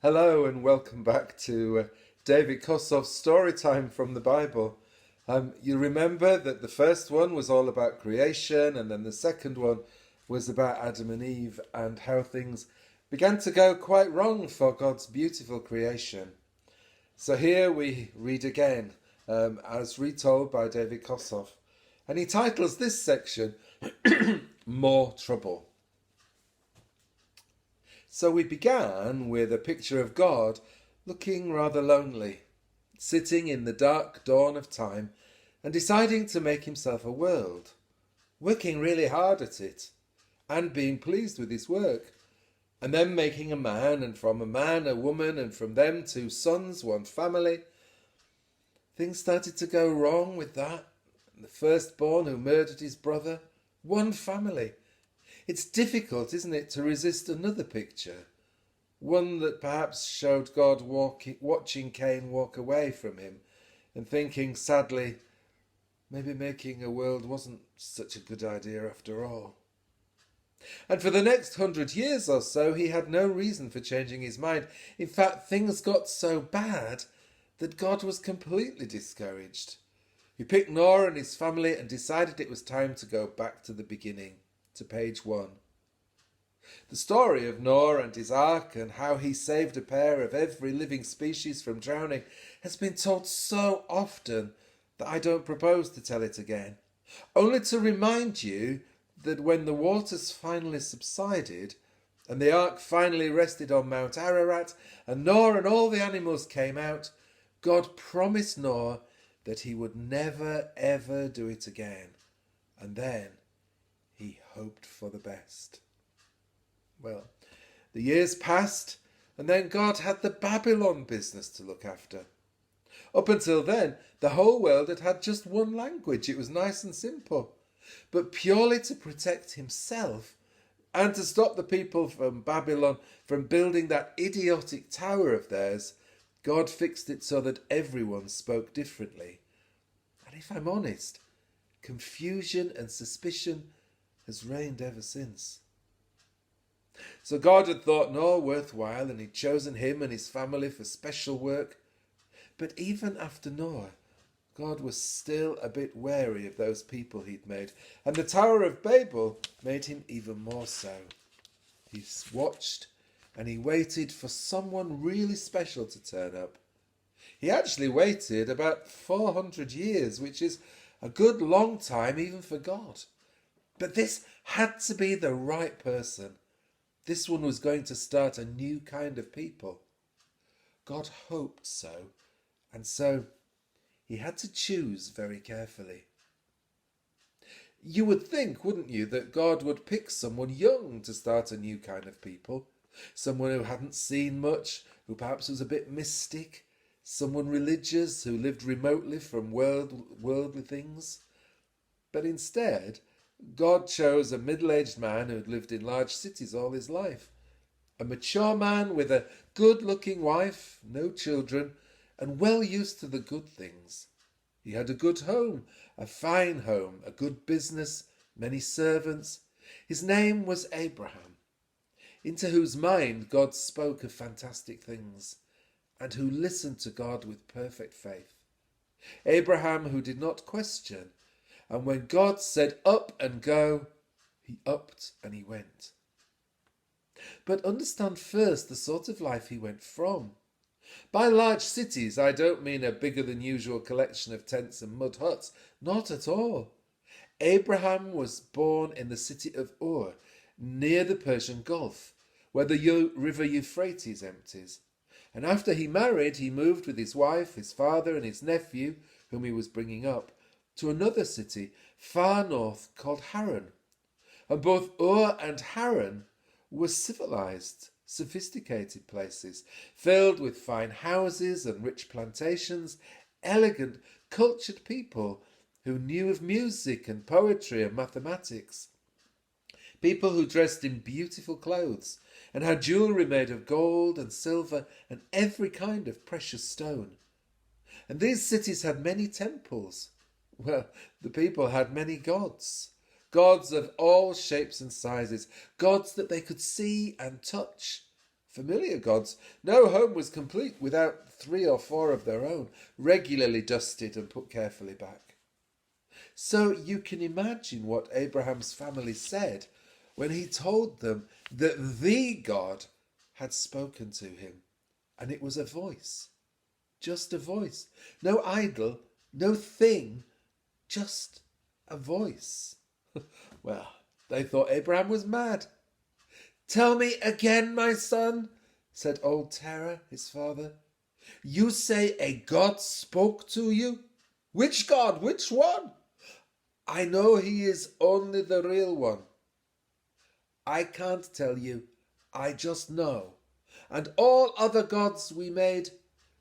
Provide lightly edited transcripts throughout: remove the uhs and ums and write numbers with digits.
Hello and welcome back to David Kossoff's story time from the Bible. You remember that the first one was all about creation, and then the second one was about Adam and Eve and how things began to go quite wrong for God's beautiful creation. So here we read again, as retold by David Kossoff, and he titles this section More Trouble. So we began with a picture of God looking rather lonely, sitting in the dark dawn of time and deciding to make himself a world, working really hard at it and being pleased with his work, and then making a man, and from a man a woman, and from them 2 sons, 1 family. Things started to go wrong with that. The firstborn who murdered his brother, 1 family. It's difficult, isn't it, to resist another picture, one that perhaps showed God watching Cain walk away from him and thinking, sadly, maybe making a world wasn't such a good idea after all. And for the next 100 years or so, he had no reason for changing his mind. In fact, things got so bad that God was completely discouraged. He picked Noah and his family and decided it was time to go back to the beginning, to page 1. The story of Noah and his ark and how he saved a pair of every living species from drowning has been told so often that I don't propose to tell it again, only to remind you that when the waters finally subsided and the ark finally rested on Mount Ararat and Noah and all the animals came out, God promised Noah that he would never ever do it again, and then he hoped for the best. Well, the years passed, and then God had the Babylon business to look after. Up until then, the whole world had had just one language. It was nice and simple. But purely to protect himself and to stop the people from Babylon from building that idiotic tower of theirs, God fixed it so that everyone spoke differently. And if I'm honest, confusion and suspicion has reigned ever since. So God had thought Noah worthwhile, and he'd chosen him and his family for special work. But even after Noah, God was still a bit wary of those people he'd made, and the Tower of Babel made him even more so. He watched and he waited for someone really special to turn up. He actually waited about 400 years, which is a good long time even for God. But this had to be the right person. This one was going to start a new kind of people. God hoped so, and so he had to choose very carefully. You would think, wouldn't you, that God would pick someone young to start a new kind of people, someone who hadn't seen much, who perhaps was a bit mystic, someone religious who lived remotely from worldly things. But instead, God chose a middle-aged man who had lived in large cities all his life. A mature man with a good-looking wife, no children, and well used to the good things. He had a good home, a fine home, a good business, many servants. His name was Abraham, into whose mind God spoke of fantastic things, and who listened to God with perfect faith. Abraham, who did not question, and when God said up and go, he upped and he went. But understand first the sort of life he went from. By large cities, I don't mean a bigger than usual collection of tents and mud huts. Not at all. Abraham was born in the city of Ur, near the Persian Gulf, where the river Euphrates empties. And after he married, he moved with his wife, his father, and his nephew, whom he was bringing up, to another city far north called Haran. And both Ur and Haran were civilized, sophisticated places, filled with fine houses and rich plantations, elegant, cultured people who knew of music and poetry and mathematics. People who dressed in beautiful clothes and had jewellery made of gold and silver and every kind of precious stone. And these cities had many temples. Well, the people had many gods. Gods of all shapes and sizes. Gods that they could see and touch. familiar gods. No home was complete without 3 or 4 of their own, regularly dusted and put carefully back. So you can imagine what Abraham's family said when he told them that the God had spoken to him. And it was a voice, just a voice. No idol, no thing, just a voice. Well, they thought Abraham was mad. "Tell me again, my son," said old Terah, his father. "You say a God spoke to you? Which God? Which one? I know he is only the real one." "I can't tell you. I just know. And all other gods we made,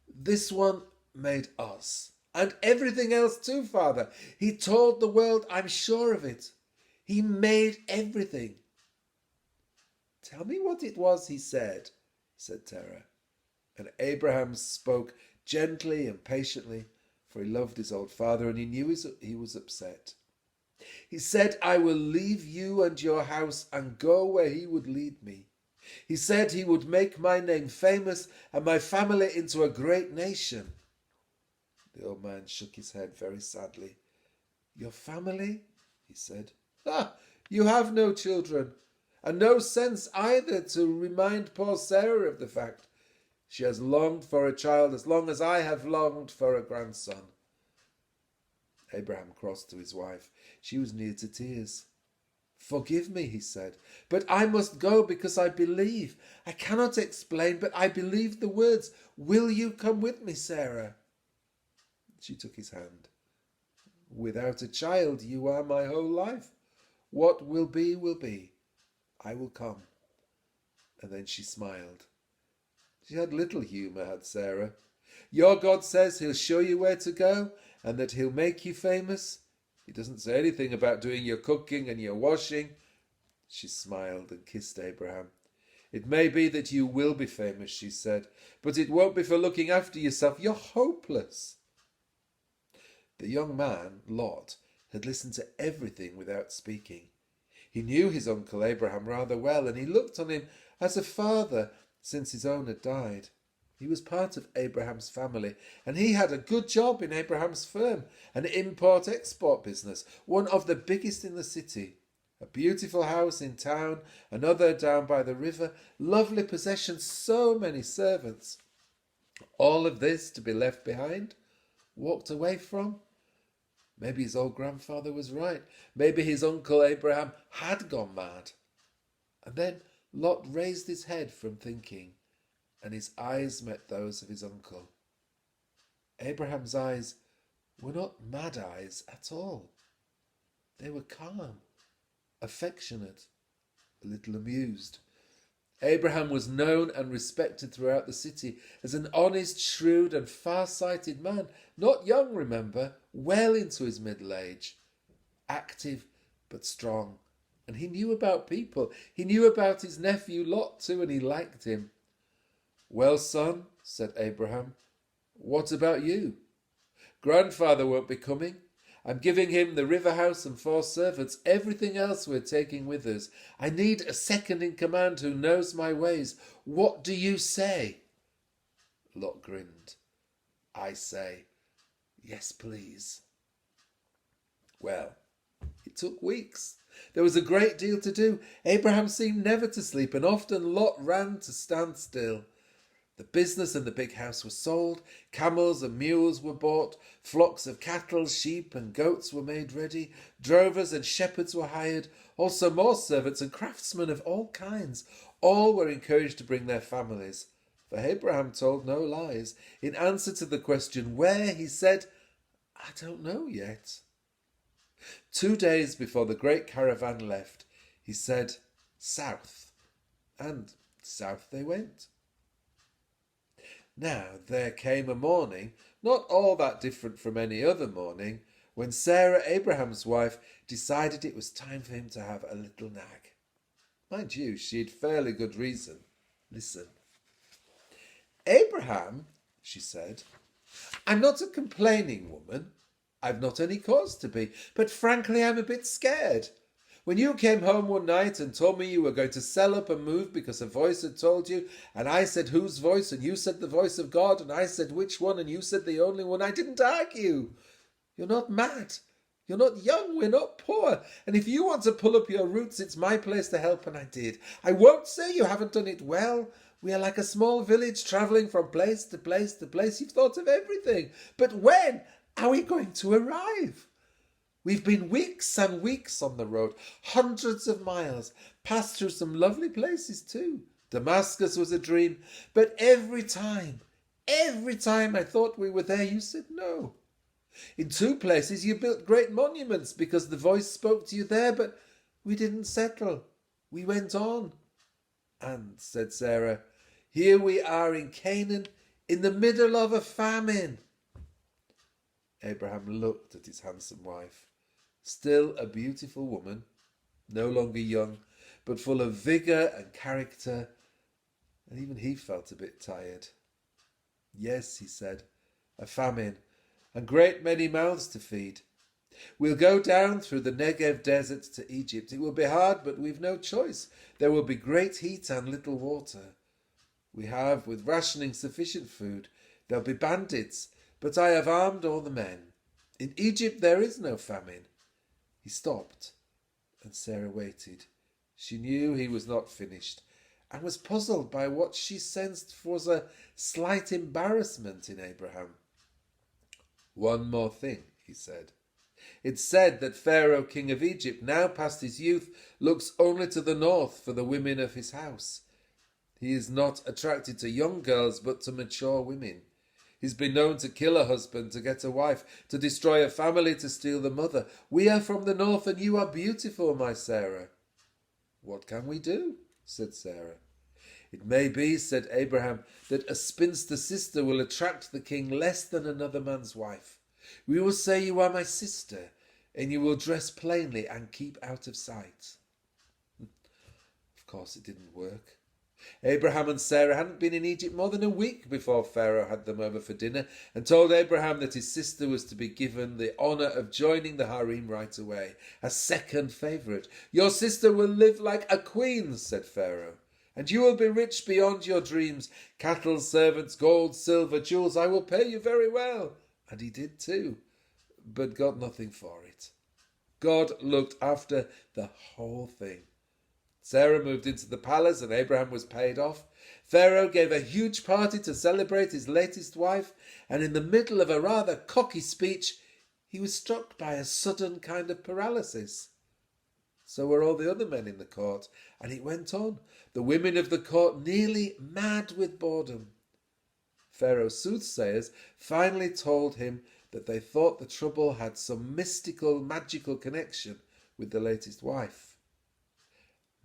this one made us. And everything else too, Father. He told the world, I'm sure of it. He made everything." "Tell me what it was he said," said Terah. And Abraham spoke gently and patiently, for he loved his old father and he knew he was upset. He said, "I will leave you and your house and go where he would lead me. He said he would make my name famous and my family into a great nation." The old man shook his head very sadly. "Your family?" he said. "Ah, you have no children, and no sense either to remind poor Sarah of the fact. She has longed for a child as long as I have longed for a grandson." Abraham crossed to his wife. She was near to tears. "Forgive me," he said, "but I must go because I believe. I cannot explain, but I believe the words. Will you come with me, Sarah?" She took his hand. "Without a child, you are my whole life. What will be, will be. I will come." And then she smiled. She had little humour, had Sarah. "Your God says he'll show you where to go and that he'll make you famous. He doesn't say anything about doing your cooking and your washing." She smiled and kissed Abraham. "It may be that you will be famous," she said, "but it won't be for looking after yourself. You're hopeless." The young man, Lot, had listened to everything without speaking. He knew his uncle Abraham rather well, and he looked on him as a father since his own had died. He was part of Abraham's family, and he had a good job in Abraham's firm, an import-export business, one of the biggest in the city. A beautiful house in town, another down by the river, lovely possessions, so many servants. All of this to be left behind, walked away from? Maybe his old grandfather was right. Maybe his uncle Abraham had gone mad. And then Lot raised his head from thinking, and his eyes met those of his uncle. Abraham's eyes were not mad eyes at all. They were calm, affectionate, a little amused. Abraham was known and respected throughout the city as an honest, shrewd and far-sighted man, not young, remember, well into his middle age, active but strong. And he knew about people. He knew about his nephew Lot too, and he liked him. "Well, son," said Abraham, "what about you? Grandfather won't be coming. I'm giving him the river house and 4 servants. Everything else we're taking with us. I need a second in command who knows my ways. What do you say?" Lot grinned. "I say, yes, please." Well, it took weeks. There was a great deal to do. Abraham seemed never to sleep, and often Lot ran to stand still. The business and the big house were sold, camels and mules were bought, flocks of cattle, sheep and goats were made ready, drovers and shepherds were hired, also more servants and craftsmen of all kinds. All were encouraged to bring their families, for Abraham told no lies. In answer to the question, where, he said, "I don't know yet." 2 days before the great caravan left, he said, "South," and south they went. Now there came a morning, not all that different from any other morning, when Sarah, Abraham's wife, decided it was time for him to have a little nag. Mind you, she had fairly good reason. Listen. "Abraham," she said, "I'm not a complaining woman. I've not any cause to be, but frankly I'm a bit scared. When you came home one night and told me you were going to sell up and move because a voice had told you, and I said whose voice, and you said the voice of God, and I said which one, and you said the only one, I didn't argue. You're not mad. You're not young. We're not poor. And if you want to pull up your roots, it's my place to help, and I did. I won't say you haven't done it well. We are like a small village travelling from place to place to place. You've thought of everything. But when are we going to arrive? We've been weeks and weeks on the road, hundreds of miles, passed through some lovely places too. Damascus was a dream, but every time I thought we were there, you said no. In 2 places you built great monuments because the voice spoke to you there, but we didn't settle. We went on. And, said Sarah, here we are in Canaan, in the middle of a famine. Abraham looked at his handsome wife, still a beautiful woman, no longer young, but full of vigour and character, and even he felt a bit tired. Yes, he said, a famine, and great many mouths to feed. We'll go down through the Negev desert to Egypt. It will be hard, but we've no choice. There will be great heat and little water. We have, with rationing, sufficient food. There'll be bandits, but I have armed all the men. In Egypt there is no famine. He stopped, and Sarah waited. She knew he was not finished, and was puzzled by what she sensed was a slight embarrassment in Abraham. One more thing, he said. It's said that Pharaoh, king of Egypt, now past his youth, looks only to the north for the women of his house. He is not attracted to young girls, but to mature women. He's been known to kill a husband to get a wife, to destroy a family to steal the mother. We are from the north, and you are beautiful, my Sarah. What can we do? Said Sarah. It may be, said Abraham, that a spinster sister will attract the king less than another man's wife. We will say you are my sister, and you will dress plainly and keep out of sight. Of course it didn't work. Abraham and Sarah hadn't been in Egypt more than a week before Pharaoh had them over for dinner and told Abraham that his sister was to be given the honour of joining the harem right away, a second favourite. Your sister will live like a queen, said Pharaoh, and you will be rich beyond your dreams. Cattle, servants, gold, silver, jewels, I will pay you very well. And he did too, but got nothing for it. God looked after the whole thing. Sarah moved into the palace and Abraham was paid off. Pharaoh gave a huge party to celebrate his latest wife, and in the middle of a rather cocky speech, he was struck by a sudden kind of paralysis. So were all the other men in the court, and it went on, the women of the court nearly mad with boredom. Pharaoh's soothsayers finally told him that they thought the trouble had some mystical, magical connection with the latest wife.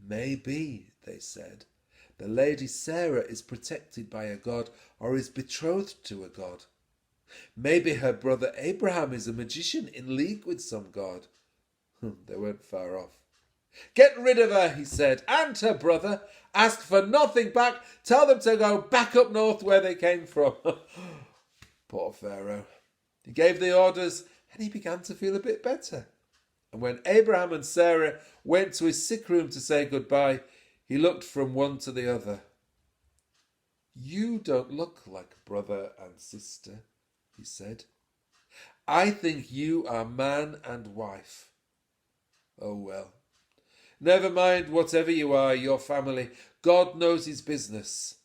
Maybe, they said, the lady Sarah is protected by a god or is betrothed to a god. Maybe her brother Abraham is a magician in league with some god. They weren't far off. Get rid of her, he said, and her brother. Ask for nothing back. Tell them to go back up north where they came from. Poor Pharaoh. He gave the orders and he began to feel a bit better. And when Abraham and Sarah went to his sick room to say goodbye, he looked from one to the other. You don't look like brother and sister, he said. I think you are man and wife. Oh well. Never mind whatever you are, your family. God knows his business.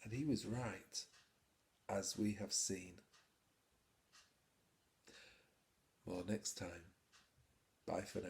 And he was right, as we have seen. More next time. Bye for now.